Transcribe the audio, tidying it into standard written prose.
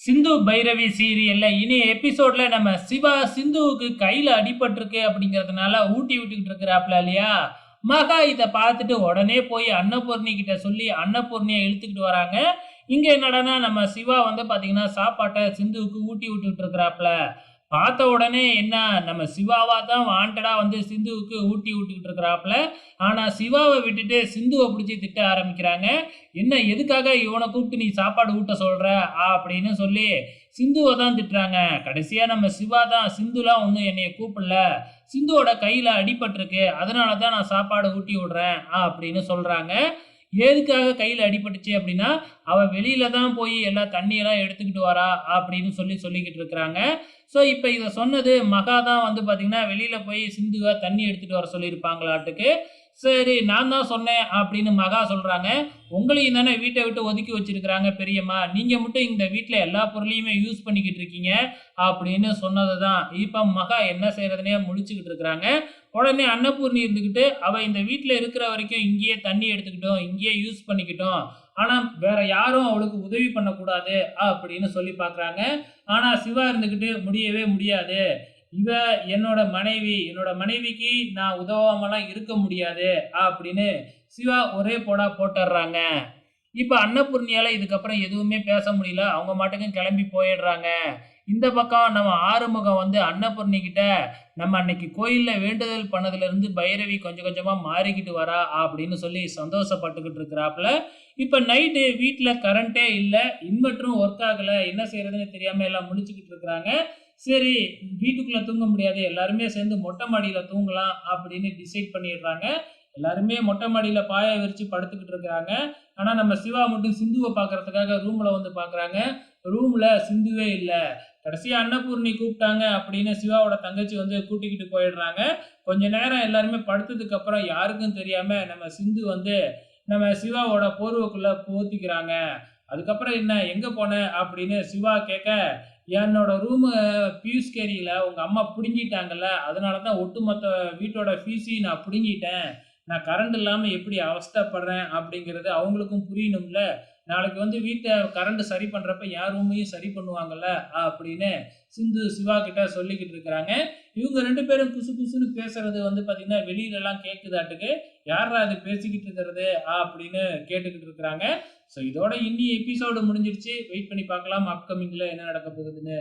சிந்து பைரவி சீரியல்ல இனி எபிசோட்ல நம்ம சிவா சிந்துவுக்கு கையில அடிபட்டிருக்கு அப்படிங்கறதுனால ஊட்டி விட்டுக்கிட்டு இருக்கிறாப்ல இல்லையா. மகா இதை பார்த்துட்டு உடனே போய் அன்னபூர்ணி கிட்ட சொல்லி அன்னபூர்ணியை இழுத்துக்கிட்டு வராங்க. இங்க என்னடான்னா நம்ம சிவா வந்து பாத்தீங்கன்னா சாப்பாட்டை சிந்துவுக்கு ஊட்டி விட்டுக்கிட்டு இருக்கிறாப்ல. பார்த்த உடனே என்ன, நம்ம சிவாவா தான் வாண்டடா வந்து சிந்துவுக்கு ஊட்டி விட்டுக்கிட்டு இருக்கிறாப்ல. ஆனா சிவாவை விட்டுட்டு சிந்துவை பிடிச்சி திட்ட ஆரம்பிக்கிறாங்க. என்ன, எதுக்காக இவனை கூப்பிட்டு நீ சாப்பாடு ஊட்ட சொல்ற அப்படின்னு சொல்லி சிந்துவை தான் திட்டுறாங்க. கடைசியா நம்ம சிவா தான், சிந்துலாம் ஒன்றும் என்னைய கூப்பிடல, சிந்துவோட கையில அடிபட்டிருக்கு, அதனால தான் நான் சாப்பாடு ஊட்டி விடுறேன் அப்படின்னு சொல்றாங்க. எதுக்காக கையில அடிபட்டுச்சு அப்படின்னா, அவ வெளியில தான் போய் எல்லா தண்ணியெல்லாம் எடுத்துக்கிட்டு வரா அப்படின்னு சொல்லிக்கிட்டு இருக்கிறாங்க. ஸோ இப்போ இதை சொன்னது மகா தான் வந்து பார்த்தீங்கன்னா, வெளியில போய் சிந்துவை தண்ணி எடுத்துட்டு வர சொல்லியிருப்பாங்களாட்டுக்கு. சரி, நான் தான் சொன்னேன் அப்படின்னு மகா சொல்றாங்க. உங்களையும் தானே வீட்டை விட்டு ஒதுக்கி வச்சிருக்கிறாங்க பெரியம்மா, நீங்க மட்டும் இந்த வீட்டுல எல்லா பொருளையுமே யூஸ் பண்ணிக்கிட்டு இருக்கீங்க அப்படின்னு சொன்னதுதான். இப்ப மகா என்ன செய்யறதுனே முழிச்சுக்கிட்டு இருக்கிறாங்க. உடனே அன்னபூர்ணி இருந்துகிட்டு, அவ இந்த வீட்டுல இருக்கிற வரைக்கும் இங்கேயே தண்ணி எடுத்துக்கிட்டோம், இங்கேயே யூஸ் பண்ணிக்கிட்டோம், ஆனா வேற யாரும் அவளுக்கு உதவி பண்ணக்கூடாது அப்படின்னு சொல்லி பாக்குறாங்க. ஆனா சிவா இருந்துகிட்டு, முடியவே முடியாது, இவ என்னோட மனைவி, என்னோட மனைவிக்கு நான் உதவாமலாம் இருக்க முடியாது அப்படின்னு சிவா ஒரே போடா போட்டுடுறாங்க. இப்ப அன்னபூர்ணியால இதுக்கப்புறம் எதுவுமே பேச முடியல, அவங்க மாட்டுக்கும் கிளம்பி போயிடுறாங்க. இந்த பக்கம் நம்ம ஆறுமுகம் வந்து அன்னபூர்ணி கிட்ட, நம்ம அன்னைக்கு கோயில்ல வேண்டுதல் பண்ணதுல இருந்து பைரவி கொஞ்சம் கொஞ்சமா மாறிக்கிட்டு வரா அப்படின்னு சொல்லி சந்தோஷப்பட்டுக்கிட்டு இருக்கிறாப்புல. இப்ப நைட்டு வீட்டுல கரண்டே இல்ல, இன்வெர்டரும் ஒர்க் ஆகல, என்ன செய்யறதுன்னு தெரியாம எல்லாம் முடிச்சுக்கிட்டு இருக்கிறாங்க. சரி, வீட்டுக்குள்ள தூங்க முடியாது, எல்லாருமே சேர்ந்து மொட்டை மாடியில தூங்கலாம் அப்படின்னு டிசைட் பண்ணிடுறாங்க. எல்லாருமே மொட்டை மாடியில பாய விரிச்சு படுத்துக்கிட்டு இருக்காங்க. ஆனா நம்ம சிவா மட்டும் சிந்துவை பாக்குறதுக்காக ரூம்ல வந்து பாக்குறாங்க. ரூம்ல சிந்துவே இல்ல. கடைசியா அன்னபூர்ணி கூப்பிட்டாங்க அப்படின்னு சிவாவோட தங்கச்சி வந்து கூட்டிக்கிட்டு போயிடுறாங்க. கொஞ்ச நேரம் எல்லாருமே படுத்ததுக்கு அப்புறம் யாருக்கும் தெரியாம நம்ம சிந்து வந்து நம்ம சிவாவோட போர்வைக்குள்ள போத்திக்கிறாங்க. அதுக்கப்புறம் என்ன, எங்க போன அப்படின்னு சிவா கேட்க, என்னோட ரூமு பியூஸ் கேரியில உங்க அம்மா புடுங்கிட்டாங்கல்ல, அதனாலதான் ஒட்டுமொத்த வீட்டோட ஃபீஸையும் நான் புடுங்கிட்டேன், நான் கரண்ட் இல்லாம எப்படி அவஸ்தைப்படுறேன் அப்படிங்கிறது அவங்களுக்கும் புரியணும்ல, நாளைக்கு வந்து வீட்டை கரண்ட் சரி பண்றப்ப என் ரூமையும் சரி பண்ணுவாங்கல்ல அப்படின்னு சிந்து சிவா கிட்ட சொல்லிக்கிட்டு இருக்கிறாங்க. இவங்க ரெண்டு பேரும் குசு குசுன்னு பேசுறது வந்து பாத்தீங்கன்னா வெளியில எல்லாம் கேக்குதாட்டுக்கு. யாரா அது பேசிக்கிட்டு இருக்கிறது அப்படின்னு கேட்டுக்கிட்டு இருக்கிறாங்க. ஸோ இதோட இன்னி எபிசோடு முடிஞ்சிருச்சு. வெயிட் பண்ணி பார்க்கலாம் அப்கமிங்ல என்ன நடக்க போகுதுன்னு.